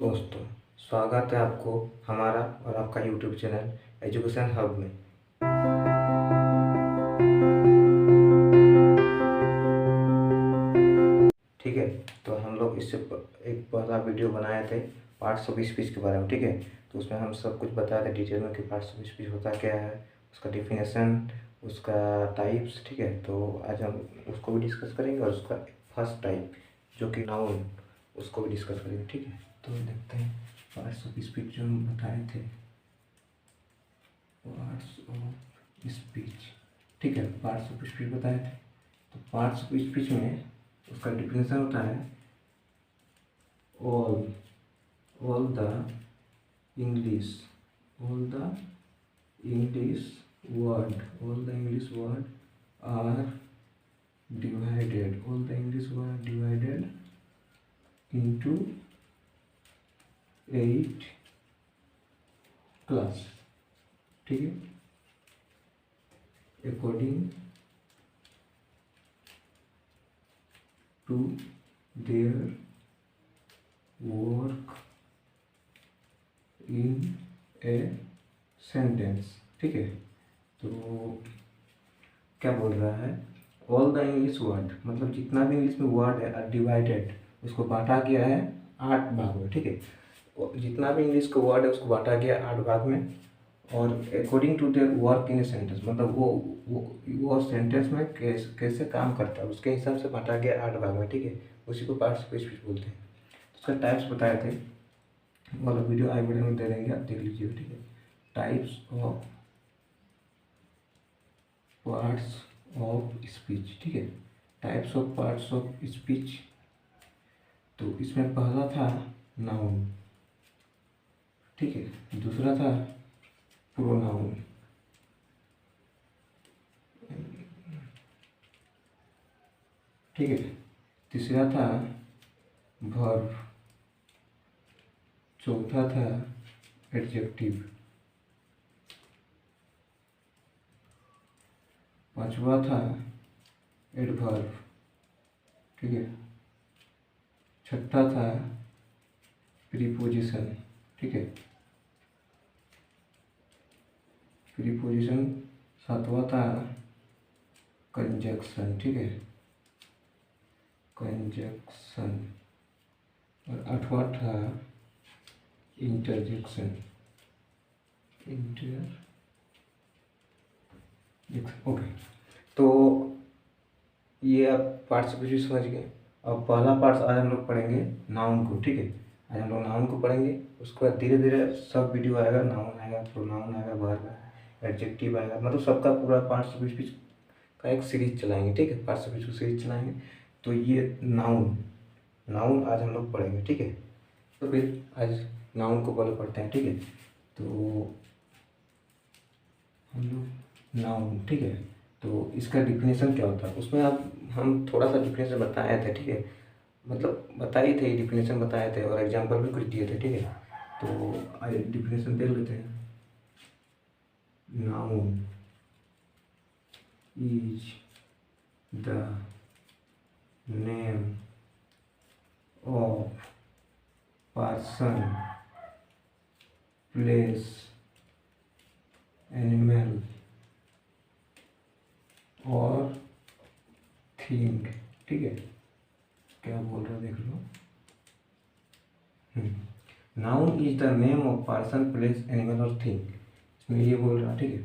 दोस्तों, स्वागत है आपको हमारा और आपका यूट्यूब चैनल एजुकेशन हब में। ठीक है, तो हम लोग इससे एक पहला वीडियो बनाए थे पार्ट्स ऑफ स्पीच के बारे में। ठीक है, तो उसमें हम सब कुछ बताए थे डिटेल में कि पार्ट्स ऑफ स्पीच होता क्या है, उसका डिफिनेशन, उसका टाइप्स। ठीक है, तो आज हम उसको भी डिस्कस करेंगे और उसका फर्स्ट टाइप जो कि नाउन, उसको भी डिस्कस करेंगे। ठीक है, तो देखते हैं पार्ट्स ऑफ स्पीच जो हम बताए थे, पार्ट्स ऑफ स्पीच। ठीक है, पार्ट्स ऑफ स्पीच बताए थे। तो पार्ट्स ऑफ स्पीच में उसका डिफिनेशन होता है all all the English all the English word are divided all the English word divided into 8 class. ठीक है, according to their work in a sentence. ठीक है, तो क्या बोल रहा है, ऑल द इंग्लिश वर्ड मतलब जितना भी इंग्लिश में वर्ड है डिवाइडेड, उसको बांटा गया है 8 भाग में। ठीक है, जितना भी इंग्लिश का वर्ड है उसको बांटा गया 8 भाग में, और according to their work in a sentence मतलब वो सेंटेंस में कैसे काम करता है उसके हिसाब से बांटा गया 8 भाग में। ठीक है, उसी को पार्ट्स ऑफ स्पीच बोलते हैं। उसका टाइप्स बताए थे, वाला वीडियो आई बटन में दे देंगे, आप देख लीजिएगा। ठीक है, types of parts of speech. ठीक है, types of parts of speech, तो इसमें पहला था नाउन। ठीक है, दूसरा था प्रोनाउन, ठीक है, तीसरा था वर्ब, चौथा था एडजेक्टिव, पांचवा था एडवर्ब। ठीक है, छठा था प्रीपोजिशन। ठीक है, प्रीपोजिशन। सातवां था कंजक्शन। ठीक है, कंजक्शन। और आठवां था इंटरजेक्शन। ओके, तो ये आप पार्ट्स भी समझ गए। अब पहला पार्ट्स आज हम लोग पढ़ेंगे नाउन को। ठीक है, आज हम लोग नाउन को पढ़ेंगे, उसके बाद धीरे धीरे सब वीडियो आएगा, नाउन आएगा, प्रोनाउन आएगा, वर्ब आएगा, एडजेक्टिव आएगा, मतलब सबका पूरा पार्ट्स ऑफ स्पीच का एक सीरीज चलाएंगे। ठीक है, पार्ट्स ऑफ स्पीच सीरीज चलाएंगे। तो ये नाउन नाउन आज हम लोग पढ़ेंगे। ठीक है, तो फिर आज नाउन को पहले पढ़ते हैं। ठीक है, तो हम लोग नाउन, ठीक है, तो इसका डिफिनेशन क्या होता है उसमें आप हम थोड़ा सा डिफिनेशन बताए थे। ठीक है, मतलब बताए थे, डिफिनेशन बताए थे और एग्जांपल भी कुछ दिए थे। ठीक है, तो आइए डिफिनेशन देख लेते हैं। Noun is the name of person, place, animal और थिंग। ठीक है, क्या बोल रहा देख लो। Noun is the name of person, place, animal और थिंग। इसमें ये बोल रहा। ठीक है,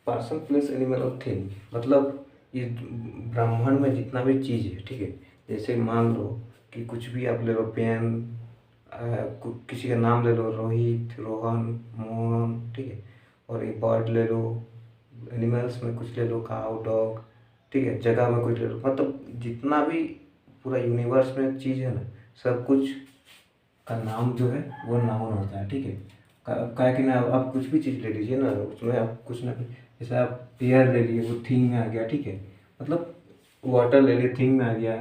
पर्सन, प्लेस, एनिमल और थिंग मतलब ये ब्रह्मांड में जितना भी चीज़ है। ठीक है, जैसे मान लो कि कुछ भी आप ले लो, पेन, किसी का नाम ले लो, रोहित, रोहन, मोहन। ठीक है, और एक बर्ड ले लो, एनिमल्स में कुछ ले लो, काउ, डॉग। ठीक है, जगह में कुछ ले लो, मतलब जितना भी पूरा यूनिवर्स में चीज़ है ना, सब कुछ का नाम जो है वो नाउन होता है। ठीक है, क्या कि ना आप कुछ भी चीज़ ले लीजिए ना, उसमें आप कुछ ना, जैसे आप एयर ले लिए, वो थिंग में आ गया। ठीक है, मतलब वाटर ले लिए, थिंग में आ गया,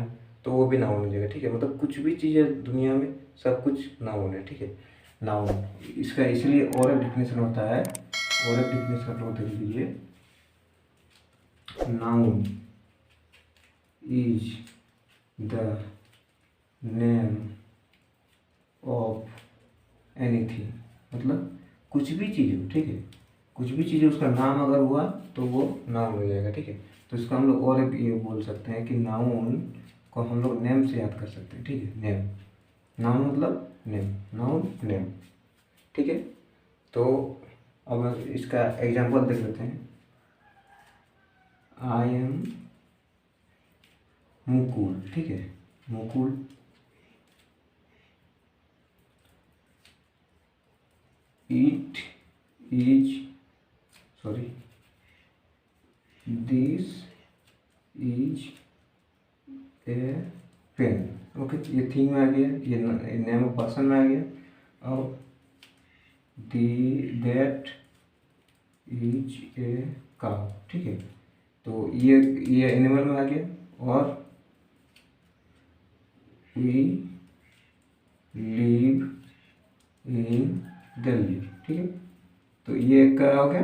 तो वो भी नाउन हो जाएगा। ठीक है, मतलब कुछ भी चीज़ है दुनिया में, सब कुछ नाउन है। ठीक है, नाउन इसका इसलिए और एक डिफिनेशन होता है, और एक डिफिनेशन आप लोग देख लीजिए। Noun is the name of anything, मतलब कुछ भी चीज़ हो, ठीक है, कुछ भी चीज़ उसका नाम अगर हुआ तो वो नाउन हो जाएगा, ठीक है। तो इसका हम लोग और एक ये बोल सकते हैं कि नाउन को हम लोग नेम से याद कर सकते हैं, ठीक है, नेम, नाउन मतलब नेम, नाउन नेम, ठीक है। तो अब इसका एग्जांपल देख लेते हैं। आई एम मुकुल, ठीक है, Mukul it is sorry this is a pen, okay, ये थिंग में आ गया, ये नेम ऑफ पर्सन में आ गया, और दैट इज ए काउ, ठीक है। तो ये एनिमल में आ गया, और वी लिव इन दिल्ली, ठीक है। तो ये क्या हो गया,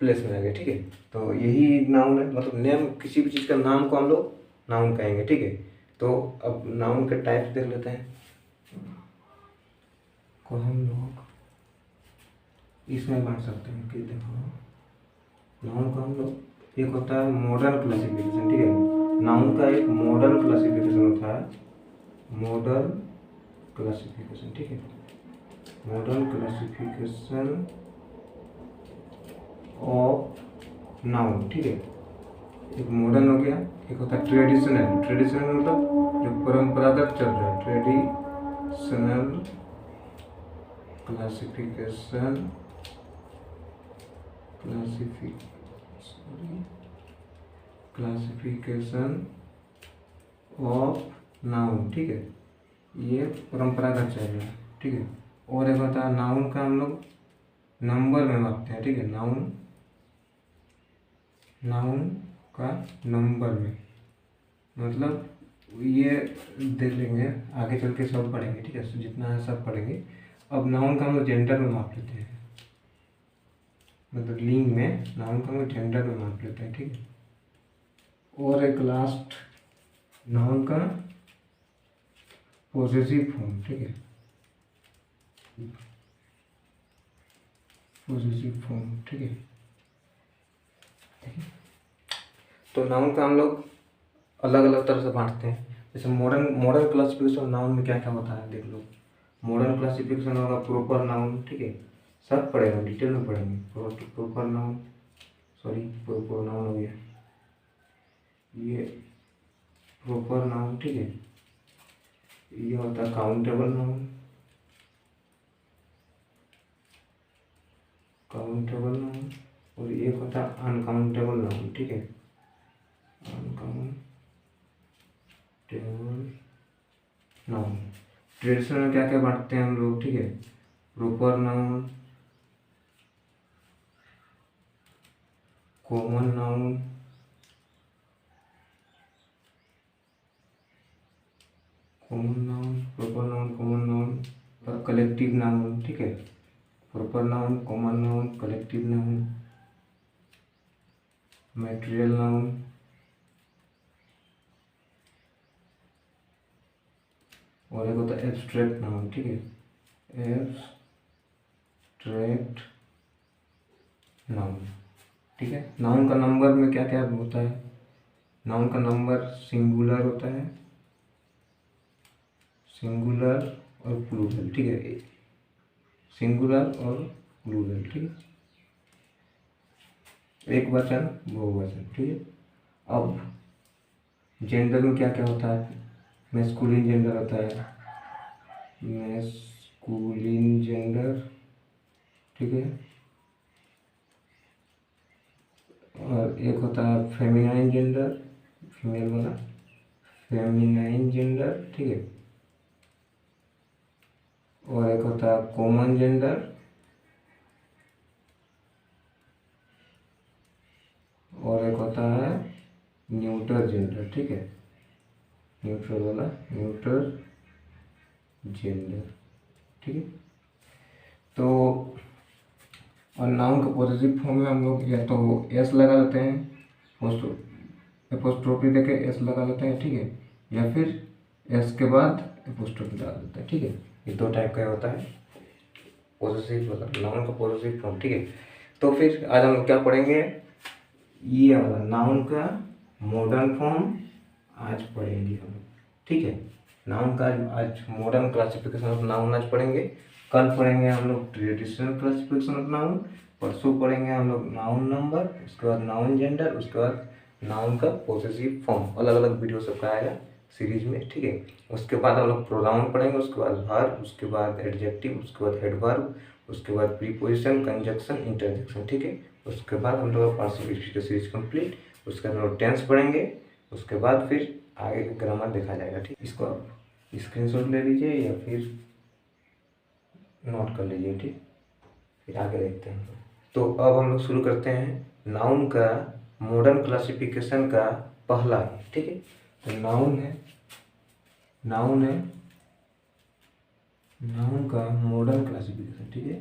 प्लेस में आ गया, ठीक है। तो यही नाउन है, मतलब नेम, किसी भी चीज़ का नाम को हम लोग नाउन कहेंगे, ठीक है। तो अब नाउन के टाइप्स देख लेते हैं, को हम लोग इसमें बांट सकते हैं कि देखो, नाउन का हम लोग, एक होता है मॉडर्न क्लासिफिकेशन, ठीक है, नाउन का एक मॉडर्न क्लासिफिकेशन होता है, मॉडर्न क्लासिफिकेशन, ठीक है, मॉडर्न क्लासिफिकेशन ऑफ नाउन, ठीक है। एक मॉडर्न हो गया, एक होता है ट्रेडिशनल, ट्रेडिशनल मतलब जो परंपरागत चल रहा है, traditional classification classification of noun, ठीक है, ये परंपरागत चल रहा है, ठीक है। और एक होता है नाउन का हम लोग नंबर में मापते हैं, ठीक है, नाउन, नाउन का नंबर में, मतलब ये देख लेंगे आगे चल के, सब पढ़ेंगे, ठीक है, जितना है सब पढ़ेंगे। अब नाउन का हम लोग जेंडर में माप लेते हैं, मतलब लिंग में नाउन का हम लोग जेंडर में माप लेते हैं, ठीक है। और एक लास्ट नाउन का पॉसेसिव फॉर्म, ठीक है, पॉसेसिव फॉर्म, ठीक है। तो नाउन का हम लोग अलग अलग तरह से बांटते हैं, जैसे मॉडर्न क्लासिफिकेशन नाउन में क्या क्या होता है देख लो। मॉडर्न क्लासिफिकेशन होगा प्रॉपर नाउन, ठीक है, सब पढ़ेंगे, डिटेल में पढ़ेंगे, proper noun, sorry proper noun हो गया, ये प्रॉपर नाउन, ठीक है। ये होता है काउंटेबल नाउन, काउंटेबल नाउन, और एक होता है अनकाउंटेबल नाउन, ठीक है, अनकाउंटेबल नाउन। ट्रेडिशनल में क्या क्या बांटते हैं हम लोग, ठीक है, proper noun, common noun, common noun, proper noun, common noun, और कलेक्टिव नाउन, ठीक है, proper noun, common noun, collective noun, material noun, और एक होता है एब्स्ट्रैक्ट नाउन, ठीक है, एब्स्ट्रैक्ट नाउन, ठीक है। नाउन का नंबर में क्या क्या होता है, नाउन का नंबर सिंगुलर होता है, सिंगुलर और प्लूरल, ठीक है, सिंगुलर और प्लूरल, ठीक है, एक वचन बहुवचन, ठीक है। अब जेंडर में क्या क्या होता है, मैस्कुलिन जेंडर होता है, मैस्कुलिन जेंडर, ठीक है, और एक होता है फेमिनाइन जेंडर, फीमेल वाला, फेमिनाइन जेंडर, ठीक है, और एक होता है कॉमन जेंडर, और एक होता है न्यूट्रल जेंडर, ठीक है, न्यूट्रल वाला, न्यूट्रल जेंडर, ठीक है। तो और नाउन का पॉजिटिव फॉर्म में हम लोग या तो एस लगा लेते हैं, एपोस्ट्रोफी देके एस लगा लेते हैं, ठीक है, या फिर एस के बाद एपोस्ट्रोफी लगा देते हैं, ठीक है। ये दो टाइप का होता है पॉसेसिव मतलब नाउन का पॉसेसिव फॉर्म, ठीक है। तो फिर आज हम लोग क्या पढ़ेंगे, ये वाला नाउन का मॉडर्न फॉर्म आज पढ़ेंगे हम लोग, ठीक है। नाउन का आज मॉडर्न क्लासिफिकेशन ऑफ नाउन आज पढ़ेंगे। कल पढ़ेंगे हम लोग ट्रेडिशनल क्लासिफिकेशन ऑफ नाउन, परसों पढ़ेंगे हम लोग नाउन नंबर, उसके बाद नाउन जेंडर, उसके बाद नाउन का पॉसेसिव फॉर्म। अलग अलग वीडियो सबका आएगा सीरीज में, ठीक है। उसके बाद हम लोग प्रोनाउन पढ़ेंगे, उसके बाद वर्ब, उसके बाद एडजेक्टिव, उसके बाद एडवर्ब, उसके बाद प्रीपोजिशन, कंजक्शन, इंटरजेक्शन, ठीक है। उसके बाद हम लोग पार्टिसिपेट का सीरीज कंप्लीट। उसके बाद हम लोग टेंस पढ़ेंगे, उसके बाद फिर आगे ग्रामर देखा जाएगा, ठीक। इसको आप स्क्रीनशॉट ले लीजिए या फिर नोट कर लीजिए, ठीक। फिर आगे देखते हैं। तो अब हम लोग शुरू करते हैं नाउन का मॉडर्न क्लासिफिकेशन का पहला, ठीक है। तो नाउन है नाउन का मॉडर्न क्लासिफिकेशन, ठीक है।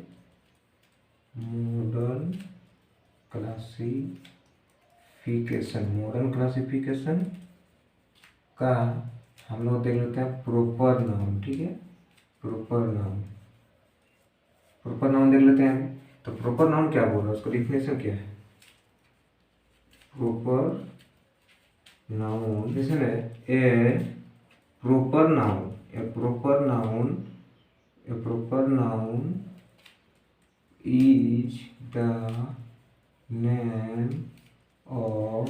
मॉडर्न क्लासिफिकेशन का हम लोग देख लेते हैं प्रॉपर नाउन, ठीक है। प्रॉपर नाउन देख लेते हैं। तो प्रॉपर नाउन क्या बोल रहा है, उसका डिफिनेशन क्या है। प्रॉपर नाउन डिफिनेशन है a proper noun is the name of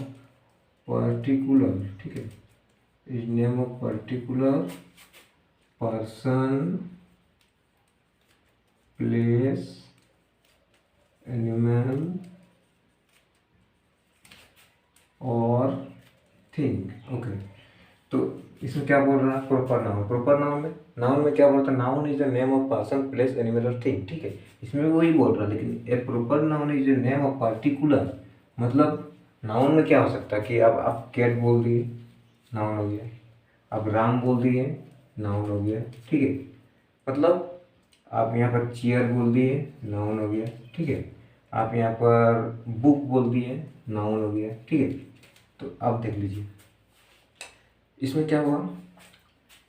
particular, ठीक है, is name of particular person, place, animal और थिंग, ओके। तो इसमें क्या बोल रहा है प्रॉपर नाउन में क्या बोलता है, noun is the name of person, place, animal और थिंग, ठीक है। इसमें भी वही बोल रहा है, लेकिन a proper noun is the name of particular, मतलब नाउन में क्या हो सकता है कि अब आप कैट बोल दिए, नाउन हो गया। अब राम बोल दिए, नाउन हो गया, ठीक है। मतलब आप यहाँ पर चेयर बोल दिए, नाउन हो गया, ठीक है। आप यहाँ पर बुक बोल दिए, नाउन हो गया, ठीक है। तो अब देख लीजिए इसमें क्या हुआ,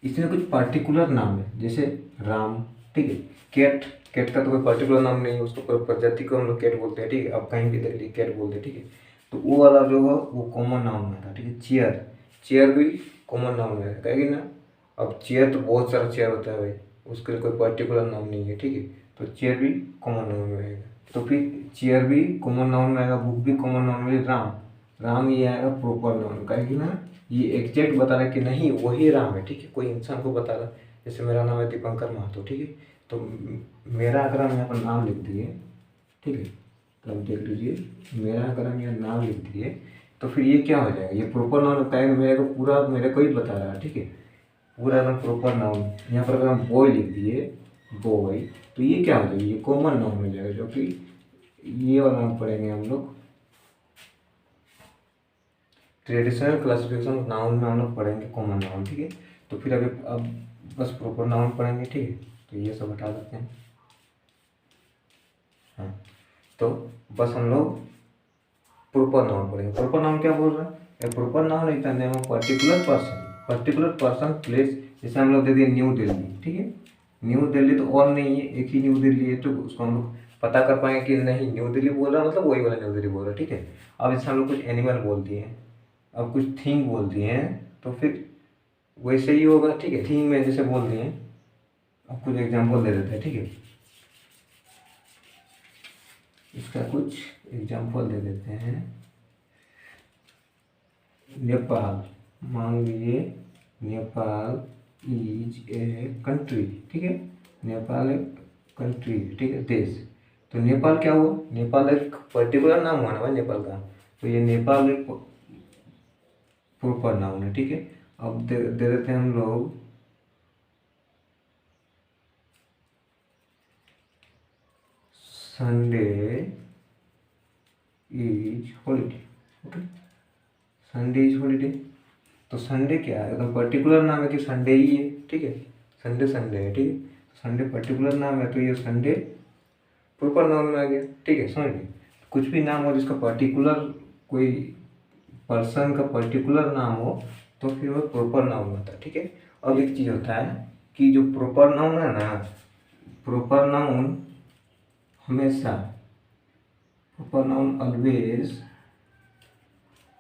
इसमें कुछ पर्टिकुलर नाम है, जैसे राम, ठीक है। कैट का तो कोई पर्टिकुलर नाम नहीं है, उसको कोई प्रजाति को हम लोग कैट बोलते हैं, ठीक है। अब कहीं भी देख लीजिए कैट बोलते हैं, ठीक है। तो वो वाला जो है वो कॉमन नाउन में था, ठीक है। चेयर भी कॉमन नाउन में है, कहेगी ना। अब चेयर तो बहुत सारा चेयर होता है भाई, उसके लिए कोई पर्टिकुलर नाम नहीं है, ठीक है। तो चेयर भी कॉमन नाउन में आएगा, तो फिर चेयर भी कॉमन नाउन में आएगा, बुक भी कॉमन नाउन में। राम ये आएगा प्रॉपर नाउन, कहेगी ना ये एग्जैक्ट बता रहा है कि नहीं वही राम है, ठीक है। कोई इंसान को बता रहा है, जैसे मेरा नाम है दीपंकर महतो, ठीक है। तो मेरा अगर हम यहाँ पर नाम लिख दिए, ठीक है, तो अब देख लीजिए मेरा अगर हम यहाँ नाम लिख दिए तो फिर ये क्या हो जाएगा, ये प्रॉपर नाउन होता है, मेरे को पूरा मेरे को ही बता रहा है, ठीक है। पूरा एकदम प्रॉपर नाउन। यहाँ पर अगर हम बॉय लिख दिए, बॉय, तो ये क्या हो जाएगा, ये कॉमन नाउन हो जाएगा, जो कि ये वाला नाम पढ़ेंगे हम लोग ट्रेडिशनल क्लासिफिकेशन ऑफ नाउन में हम लोग पढ़ेंगे कॉमन नाउन, ठीक है। तो फिर अभी अब बस प्रॉपर नाउन पढ़ेंगे, ठीक है। तो ये सब हटा देते हैं, हाँ। तो बस हम लोग प्रॉपर नाउन पढ़ेंगे। प्रॉपर नाउन क्या बोल रहा है, proper noun is the name of particular person, place. जैसे हम लोग दे दिए न्यू दिल्ली, ठीक है। न्यू दिल्ली तो और नहीं है, एक ही न्यू दिल्ली है, तो उसको हम लोग पता कर पाएंगे कि नहीं न्यू दिल्ली बोल रहा है मतलब वही वाला न्यू दिल्ली बोल रहा है, ठीक है। अब इससे हम लोग कुछ एनिमल बोल दिए, अब कुछ थिंग बोल दिए हैं, तो फिर वैसे ही होगा, ठीक है। थिंग में जैसे बोल दिए, अब कुछ एग्जाम्पल दे देते हैं, ठीक है। इसका कुछ एग्जाम्पल दे देते हैं। नेपाल, मान लीजिए नेपाल इज ए कंट्री, ठीक है। नेपाल एक कंट्री, ठीक है, देश। तो नेपाल क्या हुआ, नेपाल एक पर्टिकुलर नाम हुआ ना भाई नेपाल का, तो ये नेपाल एक प्रॉपर नाउन है, ठीक है। अब दे देते हैं हम लोग Sunday is holiday, okay. Sunday is holiday, तो संडे क्या है, एकदम पर्टिकुलर नाम है कि संडे ही है, ठीक है। संडे है, ठीक है। संडे पर्टिकुलर नाम है, तो ये संडे प्रॉपर नाउन में आ गया, ठीक है। समझ गए, कुछ भी नाम हो जिसका पर्टिकुलर कोई पर्सन का पर्टिकुलर नाम हो तो फिर वो प्रॉपर नाउन होता है, ठीक है। अब एक चीज़ होता है कि जो प्रॉपर नाउन है ना, प्रॉपर नाउन हमेशा, proper noun always,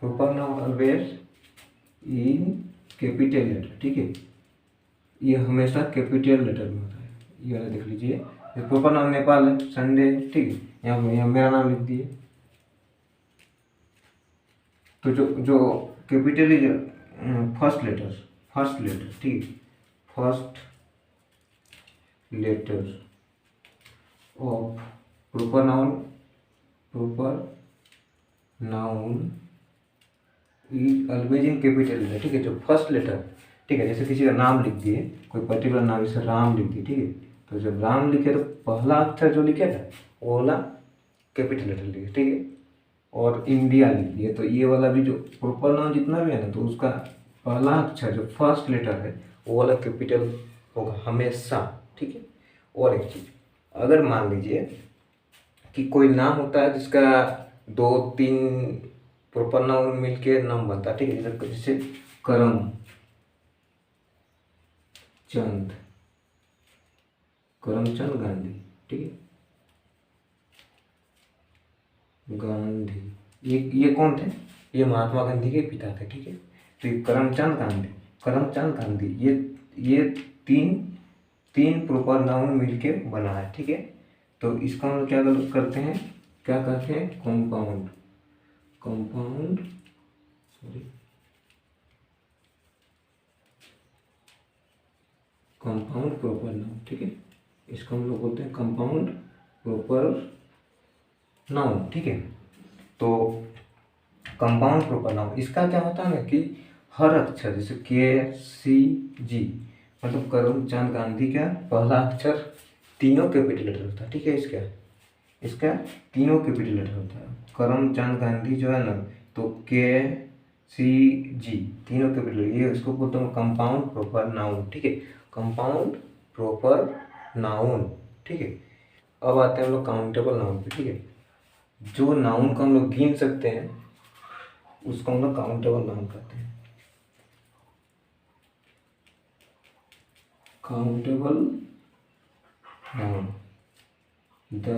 proper noun always in capital letter, ठीक है। ये हमेशा कैपिटल लेटर में होता है। ये वाला देख लीजिए, ये प्रॉपर नाउन नेपाल है, संडे, ठीक है। यहाँ मेरा नाम लिख दिए। तो जो जो कैपिटल है, फर्स्ट लेटर, फर्स्ट लेटर, ठीक है, first letter of proper noun, proper noun is always in capital letter, ठीक है। जो फर्स्ट लेटर, ठीक है, जैसे किसी का नाम लिख दिए, कोई पर्टिकुलर नाम, जैसे राम लिख दिए, ठीक है। तो जब राम लिखे तो पहला अक्षर जो लिखे था वो वाला कैपिटल लेटर लिखे, ठीक है। और इंडिया लिख दिए, तो ये वाला भी जो प्रॉपर नाउन जितना भी है ना, तो उसका पहला अक्षर जो फर्स्ट लेटर है वो वाला कैपिटल होगा हमेशा, ठीक है। और एक चीज, अगर मान लीजिए कि कोई नाम होता है जिसका 2-3 प्रॉपर नाउन मिलके नाम बनता है, ठीक है। जैसे करम चंद, करमचंद गांधी, ठीक है, गांधी, ये कौन थे? ये महात्मा गांधी के पिता थे, ठीक है। तो ये करमचंद गांधी, करमचंद गांधी, ये तीन तीन प्रॉपर नाउन मिलके बना है, ठीक है। तो इसका हम लोग क्या करते हैं, क्या कहते हैं, compound, compound, sorry, compound proper noun, ठीक है। इसको हम लोग बोलते हैं कंपाउंड प्रॉपर नाउन, ठीक है। तो कंपाउंड प्रॉपर नाउन, इसका क्या होता है ना कि हर अक्षर, जैसे KCG, मतलब करमचंद गांधी का पहला अक्षर तीनों कैपिटल लेटर होता है, ठीक है। इसका तीनों कैपिटल लेटर होता है। करमचंद गांधी जो है ना, तो KCG तीनों कैपिटल, ये इसको बोलते हैं कंपाउंड प्रॉपर नाउन, ठीक है, कंपाउंड प्रॉपर नाउन, ठीक है। अब आते हैं हम लोग काउंटेबल नाउन पे, ठीक है। जो नाउन को हम लोग गिन सकते हैं उसको हम लोग काउंटेबल नाउन कहते हैं। Countable noun, the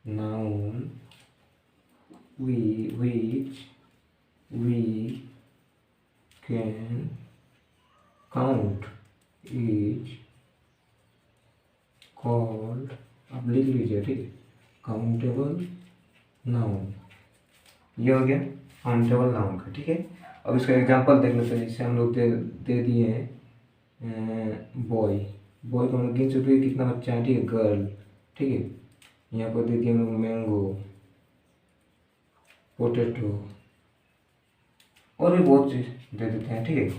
noun which we can count is called, आप लिख लीजिए, ठीक है, काउंटेबल नाउन। ये हो गया काउंटेबल नाउन का, ठीक है। अब इसका एग्जांपल देख लेते हैं। जैसे हम लोग दे दिए हैं बॉय, बॉय को हम लोग गिन सकते हैं कितना बच्चा है, ठीक है, गर्ल, ठीक है। यहाँ पर दे दिए हम लोग मैंगो, पोटैटो, और भी बहुत चीज़ दे देते हैं, ठीक है।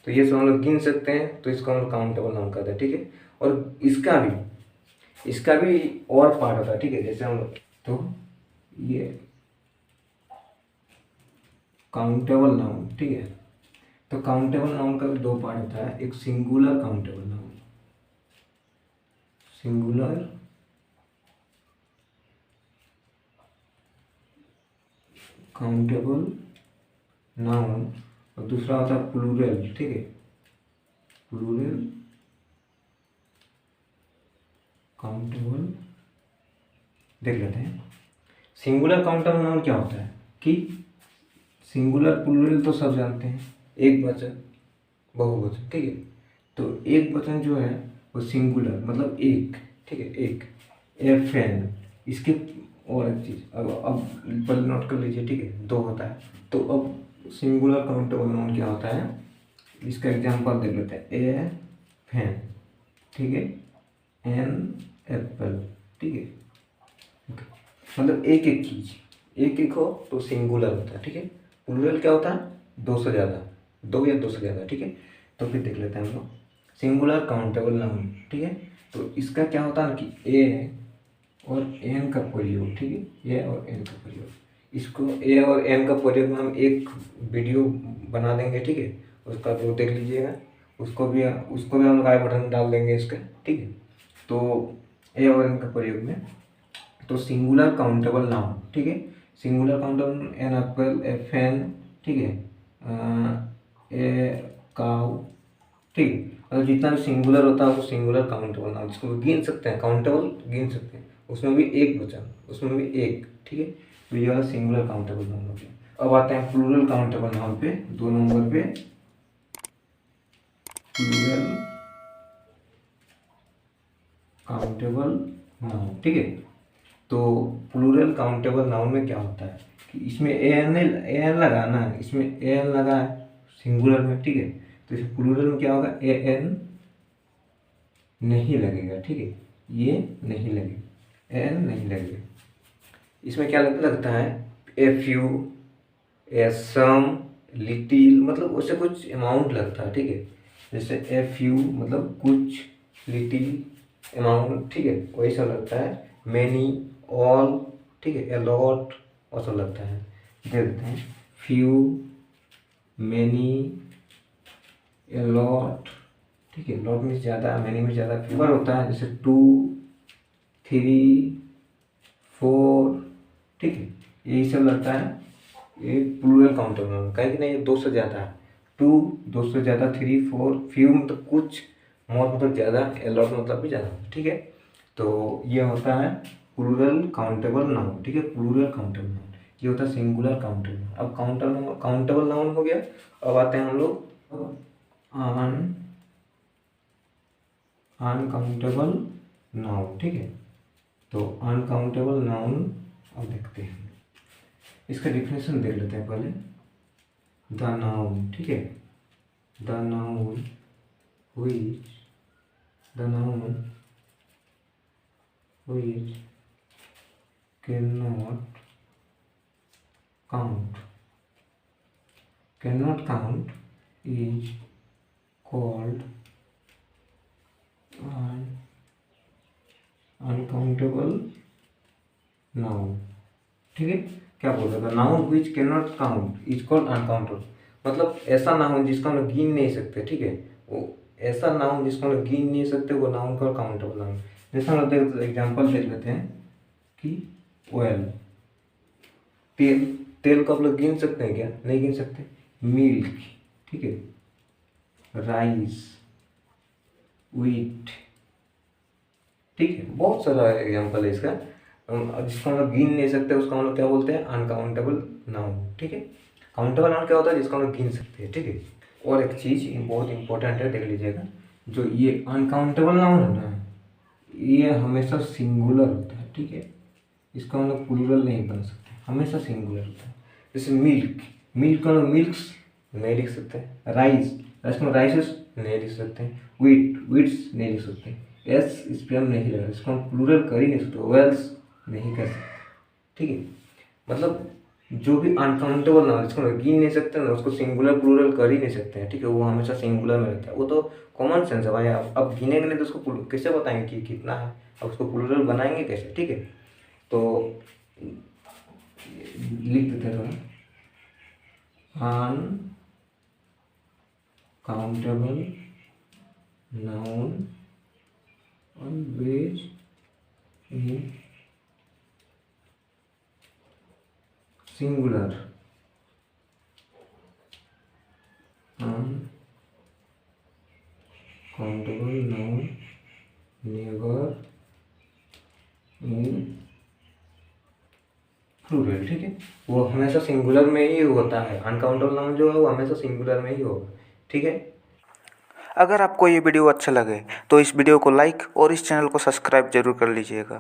तो ये सब हम लोग गिन सकते हैं, तो इसको हम लोग काउंटेबल नाउन कहते हैं, ठीक है। और इसका भी और पार्ट होता है, ठीक है। जैसे हम लोग, तो ये काउंटेबल नाउन, ठीक है। तो काउंटेबल नाउन का भी 2 पार्ट होता है, एक singular countable noun, singular countable noun, और दूसरा होता है प्लूरल, ठीक है, प्लूरल काउंटेबल। देख लेते हैं सिंगुलर काउंटेबल नाउन क्या होता है, कि सिंगुलर प्लूरल तो सब जानते हैं, एक वचन बहुवचन, ठीक है। तो एक वचन जो है वो सिंगुलर मतलब एक, ठीक है, एक, ए फैन, इसके, और एक चीज़, अब पहले नोट कर लीजिए, ठीक है, 2 होता है। तो अब सिंगुलर काउंटेबल नाउन क्या होता है, इसका एग्जांपल देख लेते हैं। ए फैन, ठीक है, एन एप्पल, ठीक है, मतलब एक एक चीज, एक एक हो तो सिंगुलर होता है, ठीक है। प्लूरल क्या होता है, 2 से ज़्यादा, 2 या 2 से ज़्यादा, ठीक है। तो फिर देख लेते हैं हम लोग सिंगुलर काउंटेबल नाउन, ठीक है। तो इसका क्या होता है कि ए और एन का प्रयोग, ठीक है, ए और एन का प्रयोग, इसको ए और एन का प्रयोग में हम एक वीडियो बना देंगे, ठीक है, उसका जो देख लीजिएगा, उसको भी हम लोग आई बटन डाल देंगे इसका, ठीक है। तो ए और एन का प्रयोग में, तो सिंगुलर काउंटेबल नाउन, ठीक है, singular countable, an apple, a fan, ठीक है, ए काउ, ठीक है। मतलब जितना भी सिंगुलर होता है वो सिंगुलर काउंटेबल नाउन, जिसको गिन सकते हैं, काउंटेबल गिन सकते हैं, उसमें भी एक वचन, उसमें भी एक, ठीक है। तो ये वाला सिंगुलर काउंटेबल नाउन हो गया। अब आते हैं प्लूरल काउंटेबल नाउन पे, 2 नंबर पे प्लूरल काउंटेबल नाउन, ठीक है। तो प्लूरल काउंटेबल नाउन में क्या होता है कि इसमें एन लगाना है, इसमें एन लगा है सिंगुलर में, ठीक है। तो इस प्लूरल में क्या होगा, एन नहीं लगेगा, ठीक है, ये नहीं लगेगा, एन नहीं लगेगा। इसमें क्या लगता है, a few, A some, little, मतलब उससे कुछ अमाउंट लगता है, ठीक है। जैसे ए फ्यू मतलब कुछ, लिटिल अमाउंट, ठीक है, वही सब लगता है। मैनी, ऑल, ठीक है, ए लॉट और सब लगता है। दे देते हैं फ्यू, मैनी, ए लॉट, ठीक है, लॉट में ज़्यादा, मैनी में ज़्यादा, फ्यूअर होता है, जैसे 2, 3, 4, ठीक है, यही सब लगता है। ये प्लूरल काउंटेबल नाउन, कहीं कि नहीं, ये 2 से ज़्यादा है, 2 से ज़्यादा, 3, 4, फ्यू मतलब कुछ, मोर मतलब ज़्यादा, ए लॉट मतलब भी ज़्यादा, ठीक है। तो ये होता है प्लूरल काउंटेबल नाउन, ठीक है, प्लूरल काउंटेबल नाउन, ये होता है सिंगुलर काउंटेबल नाउन। अब काउंटेबल नाउन हो गया। अब आते हैं हम लोग अनकाउंटेबल नाउन, ठीक है। तो अनकाउंटेबल नाउन अब देखते हैं, इसका डिफिनेशन देख लेते हैं पहले। द नाउन, ठीक है, the noun which cannot count is called an uncountable noun, ठीक है। क्या बोल रहा था, noun which can not count is called uncountable, मतलब ऐसा नाउन जिसका हम लोग गिन नहीं सकते, ठीक है, वो ऐसा नाउन जिसको हम लोग गिन नहीं सकते वो नाउन कॉल्ड काउंटेबल नाउन। जैसे हम लोग एग्जांपल देख लेते हैं कि ऑयल, तेल को आप लोग गिन सकते हैं क्या, नहीं गिन सकते। मिल्क, ठीक है, राइस, व्हीट, ठीक है, बहुत सारा एग्जांपल है इसका। जिसको हम लोग गिन नहीं सकते उसको हम लोग क्या बोलते हैं, अनकाउंटेबल नाउन, ठीक है। काउंटेबल नाउन क्या होता है, जिसको हम लोग गिन सकते हैं, ठीक है। और एक चीज़ बहुत इंपॉर्टेंट है, देख लीजिएगा, जो ये अनकाउंटेबल नाउन है ना, ये हमेशा सिंगुलर होता है, ठीक है, इसको हम लोग प्लूरल नहीं बना सकते, हमेशा सिंगुलर होता है। जैसे मिल्क को हम लोग मिल्क्स नहीं लिख सकते, राइस में राइसेस नहीं लिख सकते, व्हीट्स नहीं लिख सकते, एस इस पर हम नहीं लगा, इसको हम प्लूरल कर ही नहीं सकते, वेल्स नहीं कर सकते, ठीक है। मतलब जो भी अनकाउंटेबल नाउन जिसको गिन नहीं सकते ना, उसको सिंगुलर प्लूरल कर ही नहीं सकते हैं, ठीक है, वो हमेशा सिंगुलर में रहता है। वो तो कॉमन सेंस है भाई, आप अब गिनेंगे नहीं तो उसको कैसे बताएंगे कि कितना है, अब उसको प्लूरल बनाएंगे कैसे, ठीक है। तो लिख देते हैं uncountable noun always in singular, uncountable noun never in plural, ठीक है, वो हमेशा सिंगुलर में ही होता है। अनकाउंटेबल नाउन जो है वो हमेशा सिंगुलर में ही होगा, ठीक है। अगर आपको ये वीडियो अच्छा लगे तो इस वीडियो को लाइक और इस चैनल को सब्सक्राइब जरूर कर लीजिएगा।